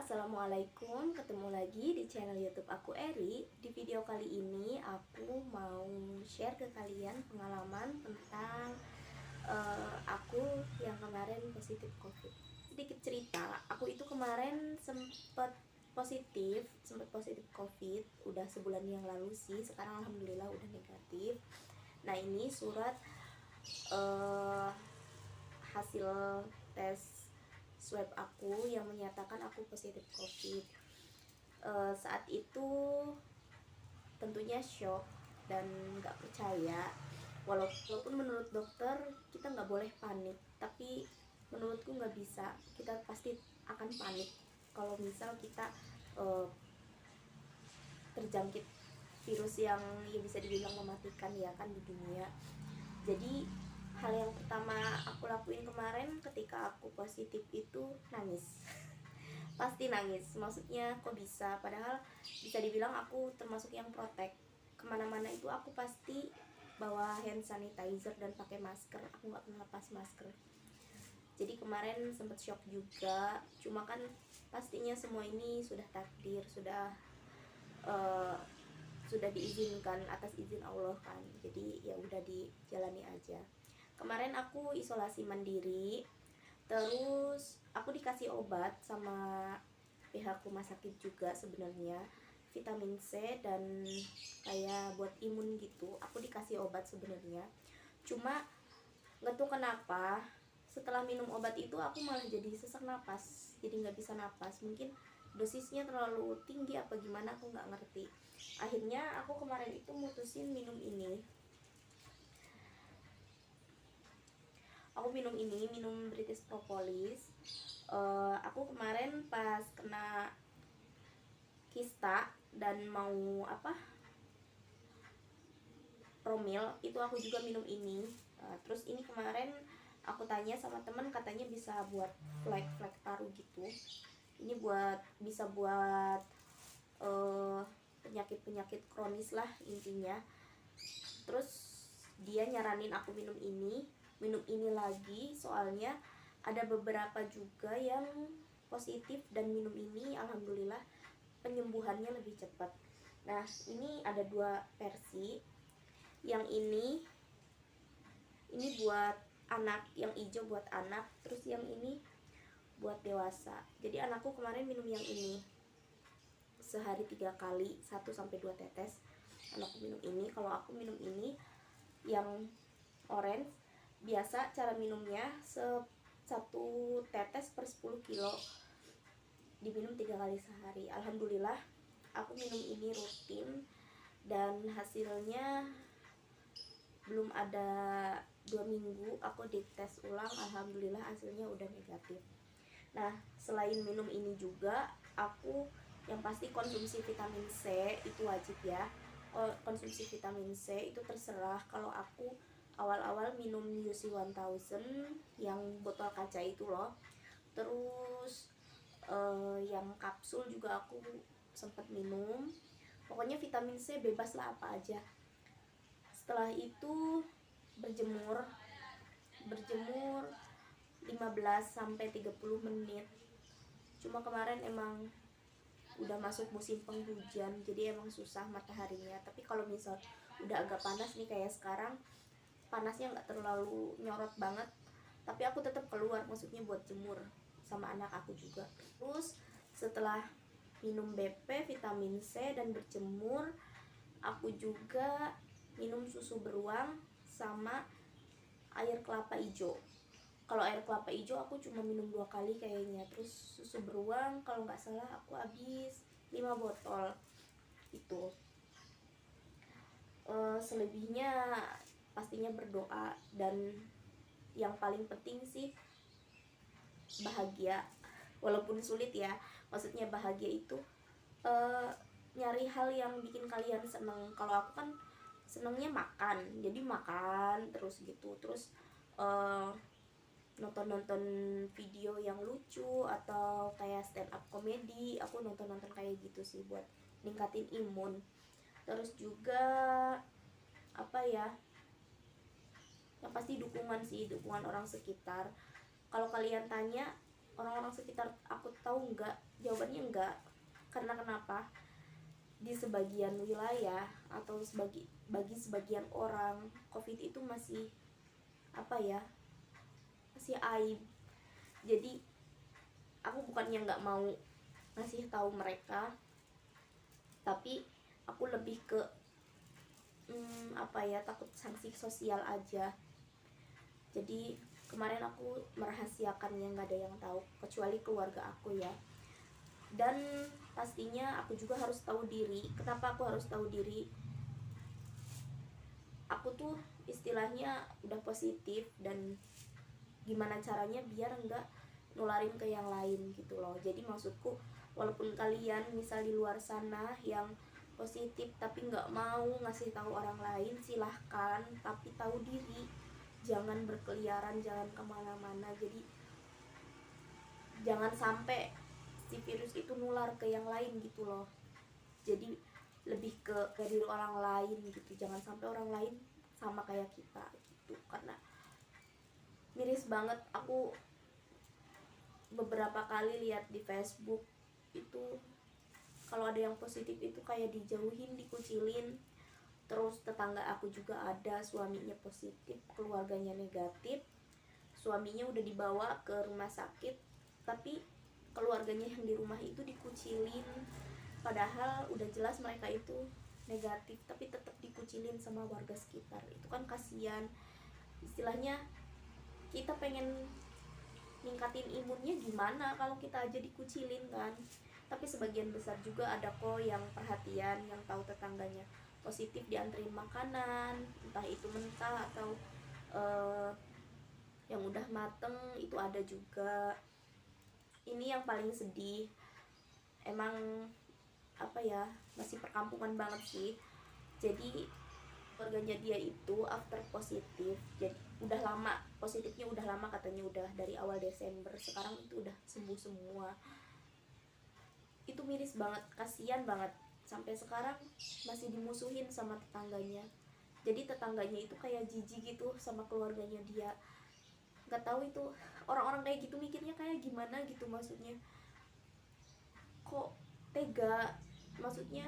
Assalamualaikum, ketemu lagi di channel YouTube aku Eri. Di video kali ini aku mau share ke kalian pengalaman tentang aku yang kemarin positif COVID. Sedikit cerita, aku itu kemarin sempat positif COVID, udah sebulan yang lalu sih. Sekarang alhamdulillah udah negatif. Nah, ini surat hasil tes swab aku yang menyatakan aku positif COVID. Saat itu tentunya shock dan nggak percaya. Walaupun menurut dokter kita nggak boleh panik, tapi menurutku nggak bisa. Kita pasti akan panik kalau misal kita terjangkit virus yang ya bisa dibilang mematikan ya kan di dunia. Jadi hal yang pertama aku lakuin kemarin ketika aku positif itu nangis. Pasti nangis, maksudnya kok bisa, padahal bisa dibilang aku termasuk yang protek. Kemana-mana itu aku pasti bawa hand sanitizer dan pakai masker, aku nggak pernah lepas masker. Jadi kemarin sempet shock juga, cuma kan pastinya semua ini sudah takdir, sudah diizinkan atas izin Allah kan, jadi ya udah dijalani aja. Kemarin aku isolasi mandiri, terus aku dikasih obat sama pihak rumah sakit juga sebenarnya, vitamin C dan kayak buat imun gitu. Aku dikasih obat sebenarnya, cuma nggak tahu kenapa setelah minum obat itu aku malah jadi sesak napas, jadi nggak bisa napas. Mungkin dosisnya terlalu tinggi apa gimana, aku nggak ngerti. Akhirnya aku kemarin itu mutusin minum ini. Aku minum British Propolis. Aku kemarin pas kena kista dan mau promil itu aku juga minum ini. Terus ini kemarin aku tanya sama temen, katanya bisa buat flek paru gitu. Ini bisa buat penyakit kronis lah intinya. Terus dia nyaranin aku minum ini lagi, soalnya ada beberapa juga yang positif dan minum ini alhamdulillah penyembuhannya lebih cepat. Nah, ini ada dua versi. Yang ini buat anak, yang hijau buat anak, terus yang ini buat dewasa. Jadi anakku kemarin minum yang ini sehari 3 kali, 1-2 tetes. Anakku minum ini. Kalau aku minum ini yang orange. Biasa cara minumnya 1 tetes per 10 kilo, diminum 3 kali sehari. Alhamdulillah aku minum ini rutin dan hasilnya belum ada 2 minggu aku dites ulang, alhamdulillah hasilnya udah negatif. Nah, selain minum ini juga aku yang pasti konsumsi vitamin C itu wajib ya. Konsumsi vitamin C itu terserah. Kalau aku awal-awal minum UC 1000 yang botol kaca itu loh. Terus yang kapsul juga aku sempat minum. Pokoknya vitamin C bebas lah apa aja. Setelah itu berjemur 15-30 menit. Cuma kemarin emang udah masuk musim penghujan, jadi emang susah mataharinya. Tapi kalau misal udah agak panas nih kayak sekarang, panasnya nggak terlalu nyorot banget, tapi aku tetap keluar, maksudnya buat jemur sama anak aku juga. Terus setelah minum BP, vitamin C dan berjemur, aku juga minum susu beruang sama air kelapa hijau. Kalau air kelapa hijau aku cuma minum 2 kali kayaknya. Terus susu beruang kalau nggak salah aku habis 5 botol itu. Selebihnya pastinya berdoa, dan yang paling penting sih bahagia. Walaupun sulit ya, maksudnya bahagia itu nyari hal yang bikin kalian seneng. Kalau aku kan senengnya makan, jadi makan terus gitu. Terus nonton video yang lucu atau kayak stand up komedi, aku nonton kayak gitu sih buat ningkatin imun. Terus juga yang pasti dukungan orang sekitar. Kalau kalian tanya orang-orang sekitar aku tahu nggak? Jawabannya enggak. Karena kenapa? Di sebagian wilayah atau bagi sebagian orang, COVID itu masih apa ya, masih aib. Jadi aku bukannya nggak mau ngasih tahu mereka, tapi aku lebih ke apa ya, takut sanksi sosial aja. Jadi kemarin aku merahasiakannya, nggak ada yang tahu kecuali keluarga aku ya. Dan pastinya aku juga harus tahu diri. Kenapa aku harus tahu diri? Aku tuh istilahnya udah positif, dan gimana caranya biar enggak nularin ke yang lain gitu loh. Jadi maksudku, walaupun kalian misal di luar sana yang positif tapi nggak mau ngasih tahu orang lain, silahkan, tapi tahu diri, jangan berkeliaran, jangan kemana-mana. Jadi jangan sampai si virus itu nular ke yang lain gitu loh. Jadi lebih ke diri orang lain gitu, jangan sampai orang lain sama kayak kita gitu. Karena miris banget, aku beberapa kali lihat di Facebook itu kalau ada yang positif itu kayak dijauhin, dikucilin. Terus tetangga aku juga ada suaminya positif, keluarganya negatif, suaminya udah dibawa ke rumah sakit, tapi keluarganya yang di rumah itu dikucilin. Padahal udah jelas mereka itu negatif, tapi tetap dikucilin sama warga sekitar. Itu kan kasihan. Istilahnya kita pengen ningkatin imunnya, gimana kalau kita aja dikucilin kan. Tapi sebagian besar juga ada kok yang perhatian, yang tahu tetangganya positif, dianterin makanan, entah itu mentah atau yang udah mateng, itu ada juga. Ini yang paling sedih, emang apa ya, masih perkampungan banget sih. Jadi keluarganya dia itu after positif, jadi udah lama positifnya, udah lama katanya, udah dari awal Desember, sekarang itu udah sembuh semua. Itu miris banget, kasihan banget, sampai sekarang masih dimusuhin sama tetangganya. Jadi tetangganya itu kayak jijik gitu sama keluarganya dia. Nggak tahu itu orang-orang kayak gitu mikirnya kayak gimana gitu, maksudnya kok tega, maksudnya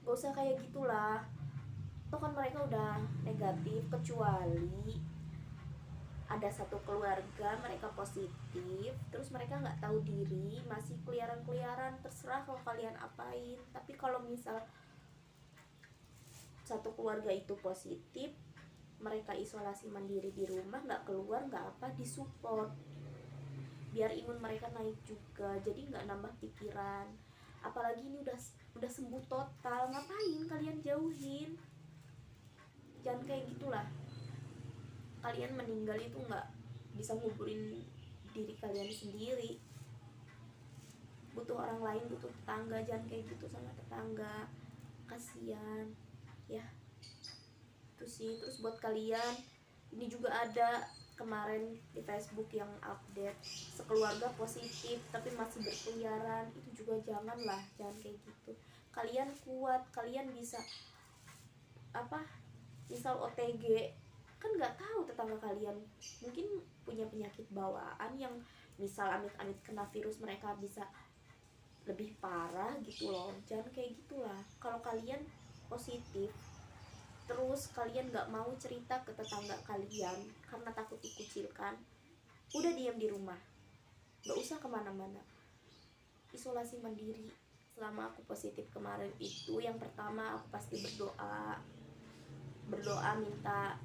gak usah kayak gitulah. Toh kan mereka udah negatif, kecuali ada satu keluarga mereka positif, terus mereka nggak tahu diri, masih keliaran-keliaran, terserah kalau kalian apain. Tapi kalau misal satu keluarga itu positif, mereka isolasi mandiri di rumah, nggak keluar, nggak apa, disupport biar imun mereka naik juga, jadi nggak nambah pikiran. Apalagi ini udah sembuh total, ngapain kalian jauhin? Jangan kayak gitulah. Kalian meninggal itu nggak bisa nguburin diri kalian sendiri, butuh orang lain, butuh tetangga. Jangan kayak gitu sama tetangga, kasihan ya. Itu sih. Terus buat kalian, ini juga ada kemarin di Facebook yang update sekeluarga positif tapi masih berkeliaran. Itu juga janganlah, jangan kayak gitu. Kalian kuat, kalian bisa apa, misal OTG, kan nggak tahu tetangga kalian mungkin punya penyakit bawaan yang misal amit-amit kena virus, mereka bisa lebih parah gitu loh. Jangan kayak gitulah. Kalau kalian positif terus kalian nggak mau cerita ke tetangga kalian karena takut dikucilkan, udah diam di rumah, nggak usah kemana-mana, isolasi mandiri. Selama aku positif kemarin itu, yang pertama aku pasti berdoa minta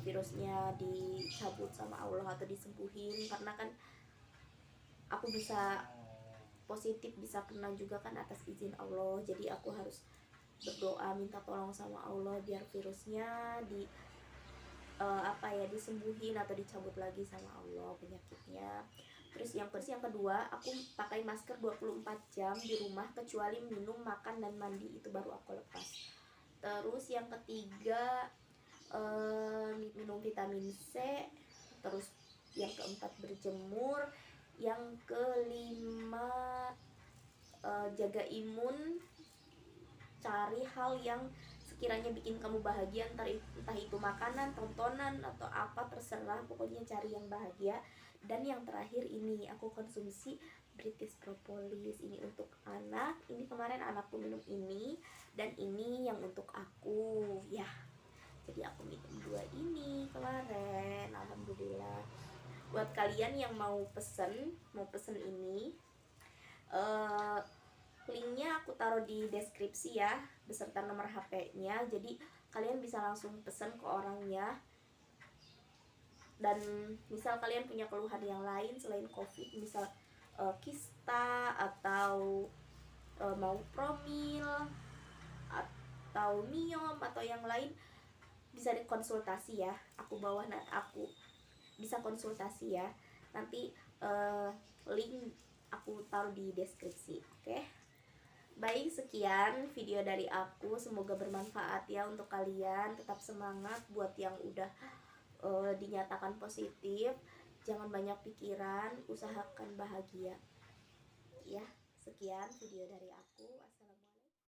virusnya dicabut sama Allah atau disembuhin. Karena kan aku bisa positif, bisa kena juga kan atas izin Allah. Jadi aku harus berdoa minta tolong sama Allah biar virusnya disembuhin atau dicabut lagi sama Allah penyakitnya. Terus yang kedua, aku pakai masker 24 jam di rumah, kecuali minum, makan, dan mandi, itu baru aku lepas. Terus yang ketiga, minum vitamin C. Terus yang keempat, berjemur. Yang kelima, jaga imun, cari hal yang sekiranya bikin kamu bahagia, entah itu makanan, tontonan, atau apa, terserah, pokoknya cari yang bahagia. Dan yang terakhir ini aku konsumsi British Propolis, ini untuk anak. Ini kemarin anakku minum ini, dan ini yang untuk aku ya. Jadi aku minum 2 ini kemarin, alhamdulillah. Buat kalian yang mau pesen ini, linknya aku taruh di deskripsi ya, beserta nomor HP-nya. Jadi kalian bisa langsung pesen ke orangnya. Dan misal kalian punya keluhan yang lain selain COVID, misal kista atau mau promil atau miom atau yang lain, bisa dikonsultasi ya. Aku bisa konsultasi ya. Nanti link aku taruh di deskripsi. Oke. Baik, sekian video dari aku. Semoga bermanfaat ya untuk kalian. Tetap semangat buat yang udah dinyatakan positif. Jangan banyak pikiran, usahakan bahagia. Ya, sekian video dari aku.